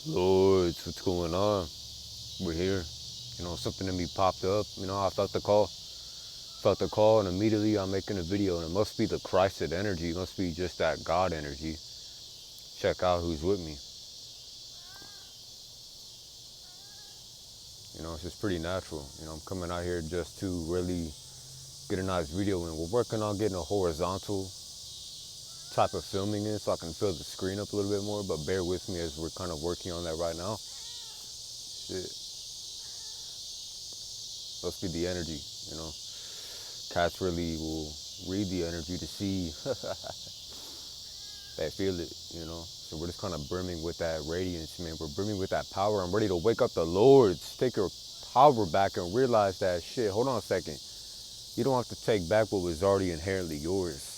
Lords, what's going on? We're here. Something in me popped up. I felt the call. Felt the call, and immediately I'm making a video. And it must be the Christed energy. It must be just that God energy. Check out who's with me. It's just pretty natural. I'm coming out here just to really get a nice video. And we're working on getting a horizontal type of filming in so I can fill the screen up a little bit more. But bear with me as we're kind of working on that right now. Shit. Must be the energy. Cats really will read the energy to see they feel it. So we're just kind of brimming with that radiance, man. We're brimming with that power. I'm ready to wake up the Lords, take your power back and realize that shit. Hold on a second. You don't have to take back what was already inherently yours.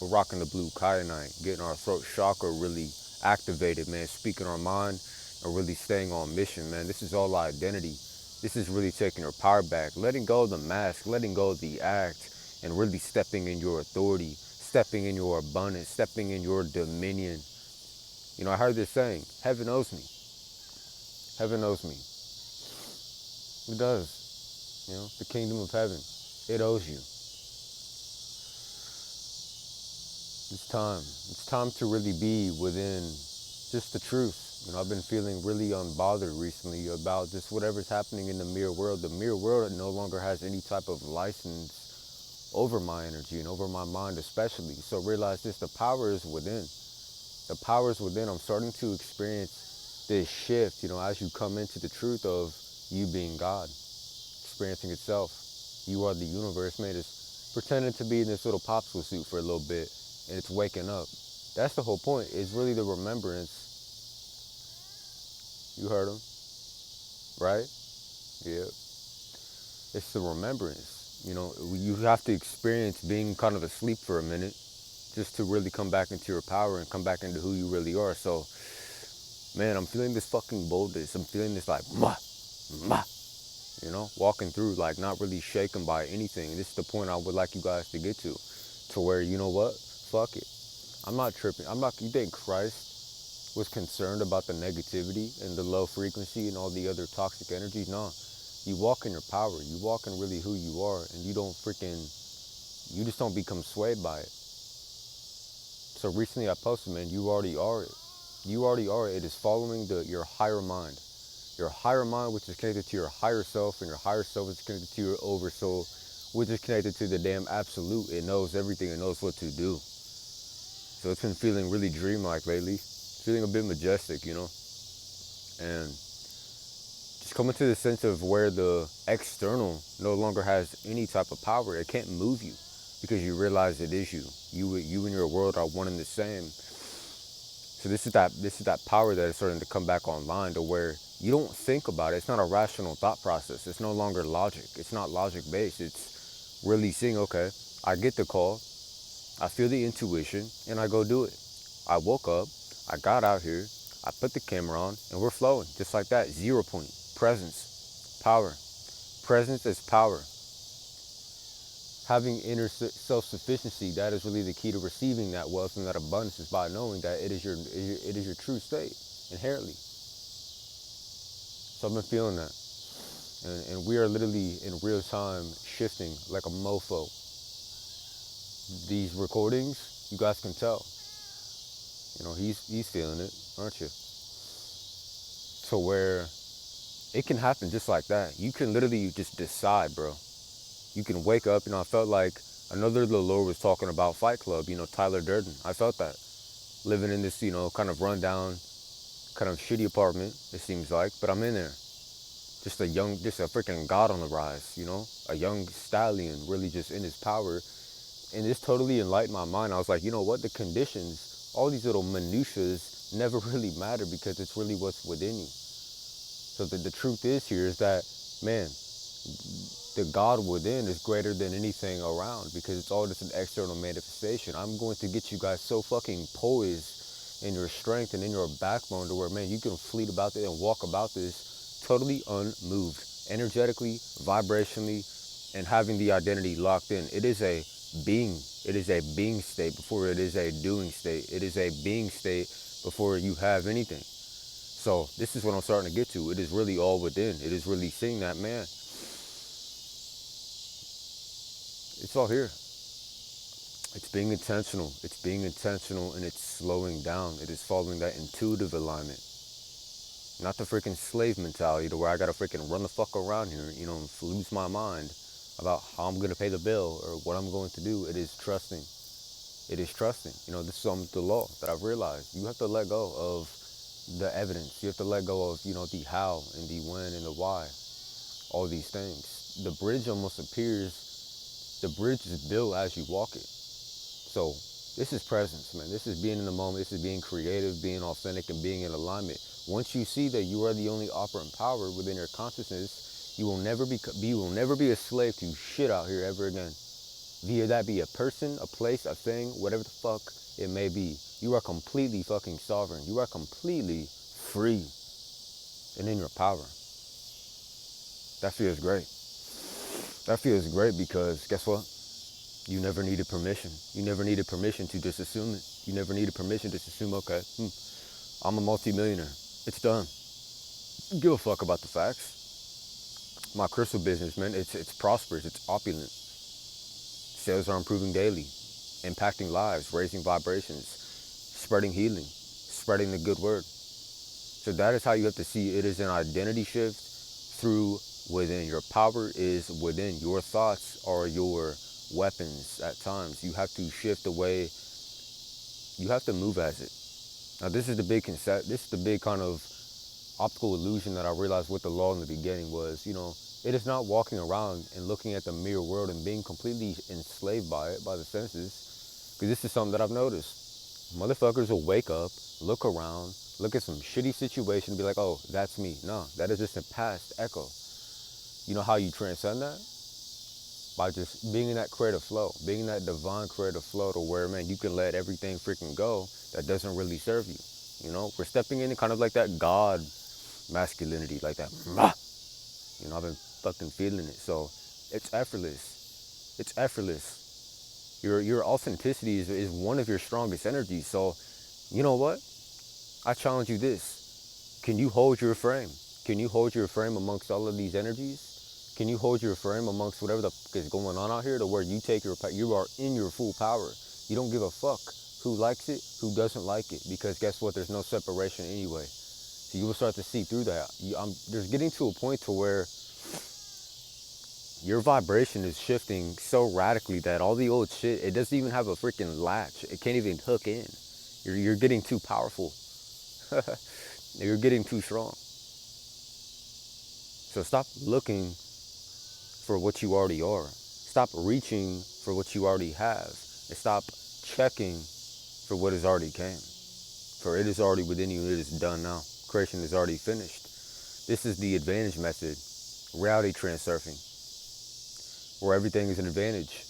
We're rocking the blue kyanite, getting our throat chakra really activated, man. Speaking our mind and really staying on mission, man. This is all identity. This is really taking your power back, letting go of the mask, letting go of the act, and really stepping in your authority, stepping in your abundance, stepping in your dominion. I heard this saying, heaven owes me. Heaven owes me. It does. The kingdom of heaven, it owes you. It's time. It's time to really be within just the truth. I've been feeling really unbothered recently about just whatever's happening in the mirror world. The mirror world no longer has any type of license over my energy and over my mind especially. So realize this, the power is within. The power is within. I'm starting to experience this shift, as you come into the truth of you being God, experiencing itself. You are the universe, man. It's pretending to be in this little popsicle suit for a little bit, and it's waking up. That's the whole point. It's really the remembrance. You heard him, right? Yeah. It's the remembrance. You have to experience being kind of asleep for a minute just to really come back into your power and come back into who you really are. So, man, I'm feeling this fucking boldness. I'm feeling this like, walking through, like not really shaken by anything. And this is the point I would like you guys to get to where, you know what? Fuck it. I'm not tripping. You think Christ was concerned about the negativity and the low frequency and all the other toxic energies? No. You walk in your power. You walk in really who you are, and you just don't become swayed by it. So recently I posted, man, you already are it. You already are it. It is following your higher mind. Your higher mind, which is connected to your higher self, and your higher self is connected to your oversoul, which is connected to the damn absolute. It knows everything. It knows what to do. So it's been feeling really dreamlike lately. Feeling a bit majestic, and just coming to the sense of where the external no longer has any type of power. It can't move you because you realize it is you. You and your world are one and the same. So this is that power that is starting to come back online to where you don't think about it. It's not a rational thought process. It's no longer logic. It's not logic based. It's really seeing, okay, I get the call, I feel the intuition, and I go do it. I woke up, I got out here, I put the camera on, and we're flowing. Just like that. 0 point. Presence. Power. Presence is power. Having inner self-sufficiency, that is really the key to receiving that wealth and that abundance, is by knowing that it is your true state, inherently. So I've been feeling that. And we are literally in real time shifting like a mofo. These recordings, you guys can tell. He's feeling it, aren't you? To where it can happen just like that. You can literally just decide, bro. You can wake up, I felt like another little Lord was talking about Fight Club, Tyler Durden. I felt that. Living in this, kind of rundown, kind of shitty apartment, it seems like, but I'm in there. Just a freaking god on the rise, a young stallion really just in his power. And this totally enlightened my mind. I was like, you know what? The conditions, all these little minutiaes never really matter because it's really what's within you. So the truth is here is that, man, the God within is greater than anything around because it's all just an external manifestation. I'm going to get you guys so fucking poised in your strength and in your backbone to where, man, you can fleet about this and walk about this totally unmoved, energetically, vibrationally, and having the identity locked in. It is a being. It is a being state before it is a doing state. It is a being state before you have anything. So this is what I'm starting to get to. It is really all within. It is really seeing that, man, it's all here. It's being intentional. It's being intentional, and it's slowing down. It is following that intuitive alignment. Not the freaking slave mentality to where I gotta freaking run the fuck around here, you know, and lose my mind about how I'm gonna pay the bill or what I'm going to do. It is trusting. It is trusting. You know, this is the law that I've realized. You have to let go of the evidence. You have to let go of, you know, the how and the when and the why. All these things. The bridge almost appears, the bridge is built as you walk it. So this is presence, man. This is being in the moment. This is being creative, being authentic, and being in alignment. Once you see that you are the only operant power within your consciousness, you will never be a slave to shit out here ever again. Via that be a person, a place, a thing, whatever the fuck it may be. You are completely fucking sovereign. You are completely free and in your power. That feels great. That feels great because guess what? You never needed permission. You never needed permission to just assume it. You never needed permission to just assume, okay, I'm a multimillionaire. It's done. Give a fuck about the facts. My crystal business, man, it's prosperous. It's opulent. Sales are improving daily, impacting lives, raising vibrations, spreading healing, spreading the good word. So that is how you have to see it is an identity shift through within. Your power is within. Your thoughts are your weapons at times. You have to shift the way, you have to move as it. Now this is the big concept, this is the big kind of optical illusion that I realized with the law in the beginning was, you know, it is not walking around and looking at the mere world and being completely enslaved by it, by the senses. Because this is something that I've noticed. Motherfuckers will wake up, look around, look at some shitty situation and be like, oh, that's me. No, that is just a past echo. You know how you transcend that? By just being in that creative flow, being in that divine creative flow to where, man, you can let everything freaking go that doesn't really serve you. You know, we're stepping in kind of like that God masculinity, like that. You know, I've been fucking feeling it. So it's effortless. It's effortless. Your authenticity is one of your strongest energies. So, you know what? I challenge you this. Can you hold your frame? Can you hold your frame amongst all of these energies? Can you hold your frame amongst whatever the fuck is going on out here to where you you are in your full power. You don't give a fuck who likes it, who doesn't like it, because guess what? There's no separation anyway. So you will start to see through that. There's getting to a point to where your vibration is shifting so radically that all the old shit, it doesn't even have a freaking latch. It can't even hook in. You're getting too powerful. You're getting too strong. So stop looking for what you already are. Stop reaching for what you already have. And stop checking for what has already came. For it is already within you. It is done now. Creation is already finished. This is the advantage method. Reality transurfing. Where everything is an advantage.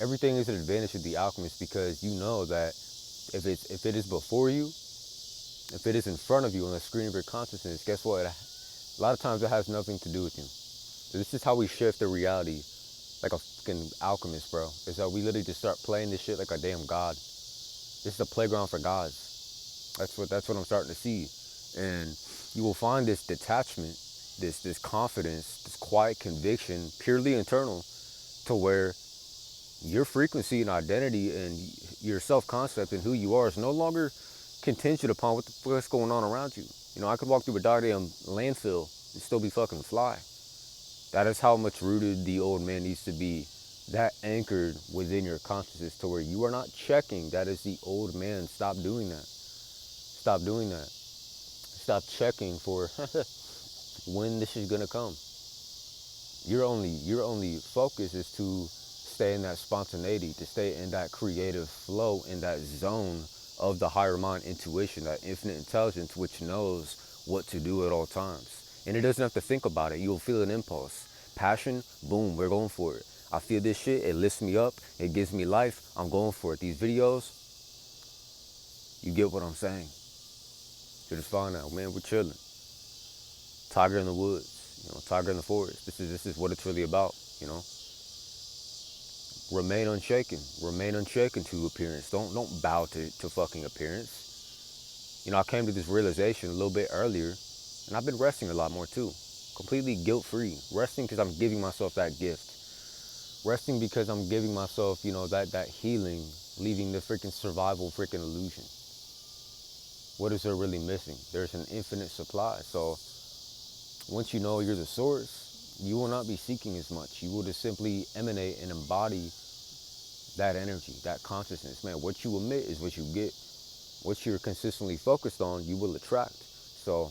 Everything is an advantage to the alchemist because you know that if it is before you, if it is in front of you on the screen of your consciousness, guess what? A lot of times it has nothing to do with you. So this is how we shift the reality like a fucking alchemist, bro. Is that we literally just start playing this shit like a damn god. This is a playground for gods. That's what I'm starting to see. And you will find this detachment, this confidence, this quiet conviction, purely internal, to where your frequency and identity and your self-concept and who you are is no longer contingent upon what's going on around you. You know, I could walk through a goddamn landfill and still be fucking fly. That is how much rooted the old man needs to be. That anchored within your consciousness to where you are not checking. That is the old man. Stop doing that. Stop doing that. Stop checking for when this is gonna come. Your only focus is to stay in that spontaneity, to stay in that creative flow, in that zone of the higher mind intuition, that infinite intelligence which knows what to do at all times. And it doesn't have to think about it. You'll feel an impulse. Passion, boom, we're going for it. I feel this shit, it lifts me up, it gives me life, I'm going for it. These videos, you get what I'm saying. So just find out, man, we're chilling. Tiger in the woods, you know, tiger in the forest. This is what it's really about, you know. Remain unshaken to appearance. Don't bow to fucking appearance. I came to this realization a little bit earlier, and I've been resting a lot more too. Completely guilt-free. Resting because I'm giving myself that gift. Resting because I'm giving myself, that healing, leaving the freaking survival freaking illusion. What is there really missing? There's an infinite supply. So once you know you're the source, you will not be seeking as much. You will just simply emanate and embody that energy, that consciousness. Man, what you emit is what you get. What you're consistently focused on, you will attract. So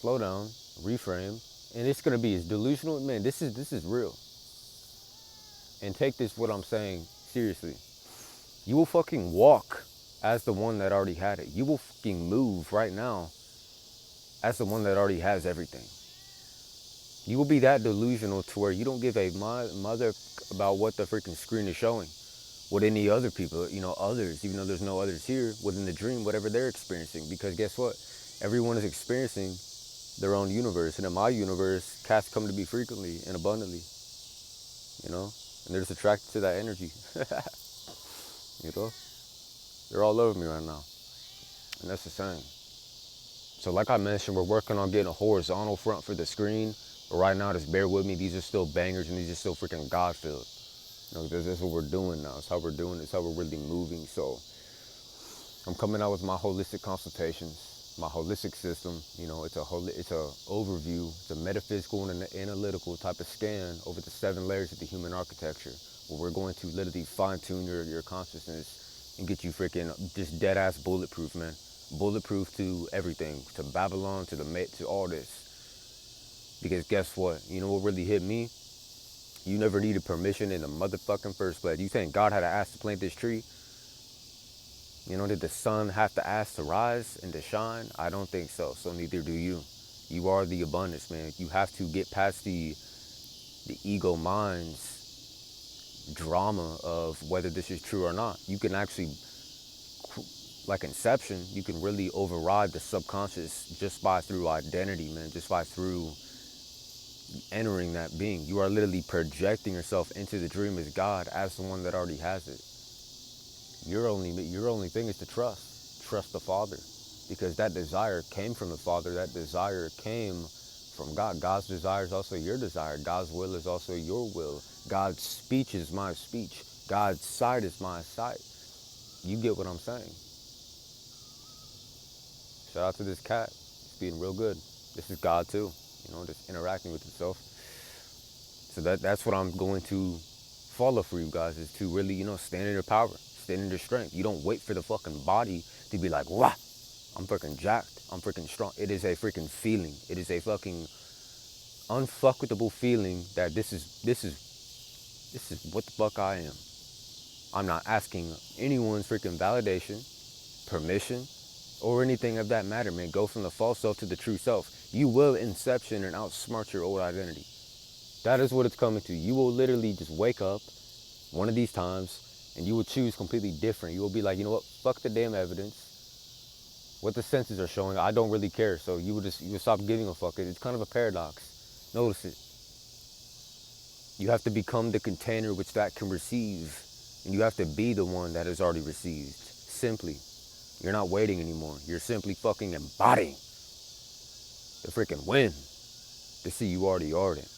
slow down, reframe, and it's gonna be as delusional. Man, this is real. And take this what I'm saying seriously. You will fucking walk as the one that already had it. You will fucking move right now as the one that already has everything. You will be that delusional to where you don't give a mother about what the freaking screen is showing. What any other people, others, even though there's no others here, within the dream, whatever they're experiencing. Because guess what? Everyone is experiencing their own universe. And in my universe, cats come to me frequently and abundantly, and they're just attracted to that energy. you know? They're all over me right now. And that's the same. So like I mentioned, we're working on getting a horizontal front for the screen. But right now, just bear with me. These are still bangers and these are still freaking God-filled. That's what we're doing now. It's how we're doing it. It's how we're really moving. So I'm coming out with my holistic consultations, my holistic system. It's a overview. It's a metaphysical and an analytical type of scan over the 7 layers of the human architecture, where we're going to literally fine-tune your consciousness and get you freaking just dead-ass bulletproof, man. Bulletproof to everything, to Babylon, to all this. Because guess what? You know what really hit me? You never needed permission in the motherfucking first place. You think God had to ask to plant this tree? Did the sun have to ask to rise and to shine? I don't think so. So neither do you. You are the abundance, man. You have to get past the ego mind's drama of whether this is true or not. You can actually, like Inception, you can really override the subconscious just by through identity, man. Just by through entering that being. You are literally projecting yourself into the dream as God, as the one that already has it. Your only thing is to trust the Father, because that desire came from the Father. That desire came from God. God's desire is also your desire. God's will is also your will. God's speech is my speech. God's sight is my sight. You get what I'm saying? Shout out to this cat. It's being real good. This is God too. Just interacting with itself. So that's what I'm going to follow for you guys, is to really, stand in your power, stand in your strength. You don't wait for the fucking body to be like, wow, I'm freaking jacked, I'm freaking strong. It is a freaking feeling. It is a fucking unfuckable feeling that this is what the fuck I am. I'm not asking anyone's freaking validation, permission, or anything of that matter, man. Go from the false self to the true self. You will inception and outsmart your old identity. That is what it's coming to. You will literally just wake up one of these times and you will choose completely different. You will be like, you know what? Fuck the damn evidence. What the senses are showing, I don't really care. So you will stop giving a fuck. It's kind of a paradox. Notice it. You have to become the container which that can receive. And you have to be the one that has already received. Simply. You're not waiting anymore. You're simply fucking embodying the freaking win to see you already are it.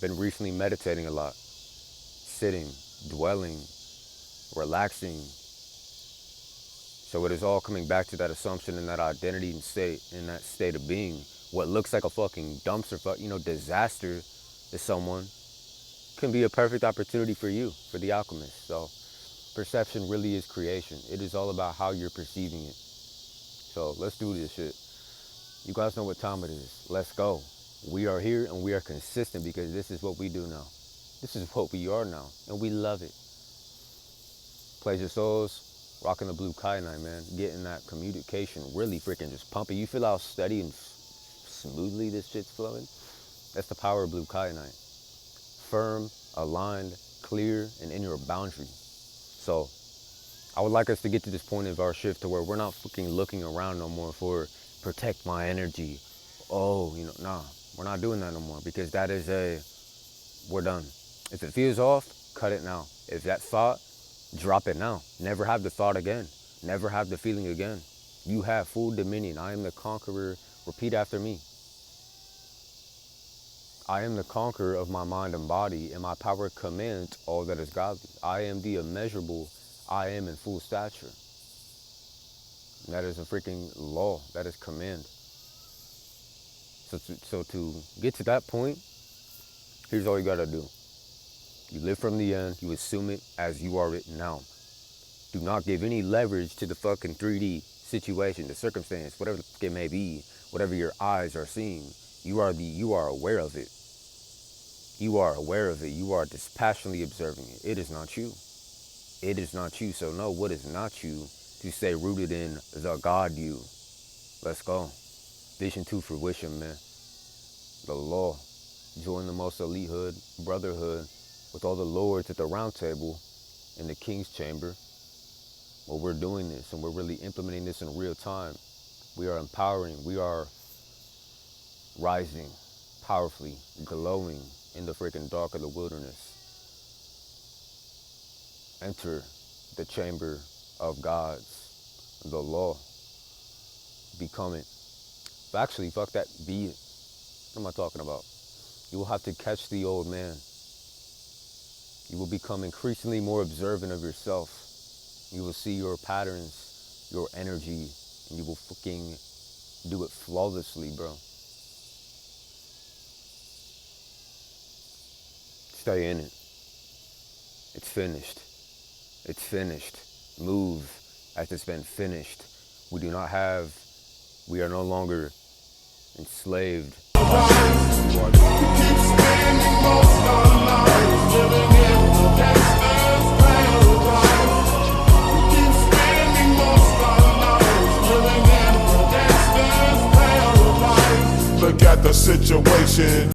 Been recently meditating a lot. Sitting, dwelling, relaxing. So it is all coming back to that assumption and that identity and state, in that state of being. What looks like a fucking dumpster, disaster to someone can be a perfect opportunity for you, for the alchemist. So perception really is creation. It is all about how you're perceiving it. So let's do this shit. You guys know what time it is. Let's go. We are here and we are consistent because this is what we do now. This is what we are now. And we love it. Pleasure souls, rocking the blue kyanite, man. Getting that communication really freaking just pumping. You feel how steady and smoothly this shit's flowing? That's the power of blue kyanite. Firm, aligned, clear, and in your boundary. So I would like us to get to this point of our shift to where we're not fucking looking around no more for protect my energy. Oh, nah, we're not doing that no more, because that is we're done. If it feels off, cut it now. If that thought, drop it now. Never have the thought again. Never have the feeling again. You have full dominion. I am the conqueror. Repeat after me. I am the conqueror of my mind and body, and my power commands all that is godly. I am the immeasurable. I am in full stature. And that is a freaking law. That is command. So to get to that point, here's all you gotta do. You live from the end. You assume it as you are it now. Do not give any leverage to the fucking 3D situation, the circumstance, whatever the fuck it may be, whatever your eyes are seeing. You are aware of it. You are aware of it. You are dispassionately observing it. It is not you. It is not you. So know what is not you to stay rooted in the God you. Let's go. Vision to fruition, man. The law. Join the most elite hood, brotherhood, with all the lords at the round table in the king's chamber. Well, we're doing this and we're really implementing this in real time. We are empowering. We are rising powerfully, glowing in the freaking dark of the wilderness. Enter the chamber of gods, the law. Become it. But actually, fuck that, be it. What am I talking about? You will have to catch the old man. You will become increasingly more observant of yourself. You will see your patterns, your energy, and you will fucking do it flawlessly, bro. Stay in it. It's finished. It's finished. Move as it's been finished. We are no longer enslaved. Look at the situation.